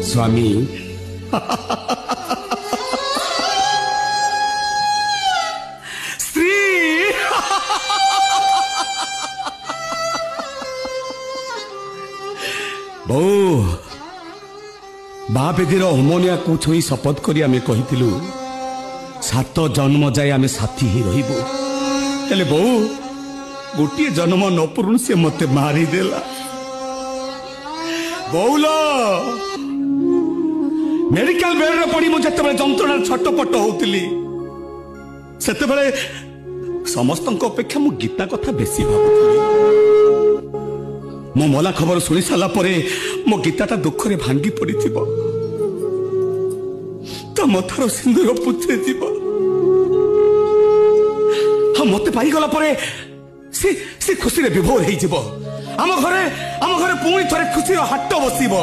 स्वामी स्त्री बो बापेदीर होमोनिया को छुई शपथ करी आमे कहिथिलु 7 जन्म जाए आमे साथी ही रहिबो हेले बो गोटे जन्म न पुरुण से मते मारी देला बौलो मेडिकल बेड रे पड़ी मु जते बेले जंत्रणा छटपट होउतिली सेते बेले समस्तक अपेक्षा मु गीता कथा बेसी भाबुतिली मो मला खबर सुनी साला परे मो गीताटा दुख रे भांगी पड़िथिबो तो मथार सिंदूर पुछे जीव हाँ मते पाई गला परे से खुशी रे विभोर हे जीव आम घरे पुणी थरे खुशी हाट बसिबो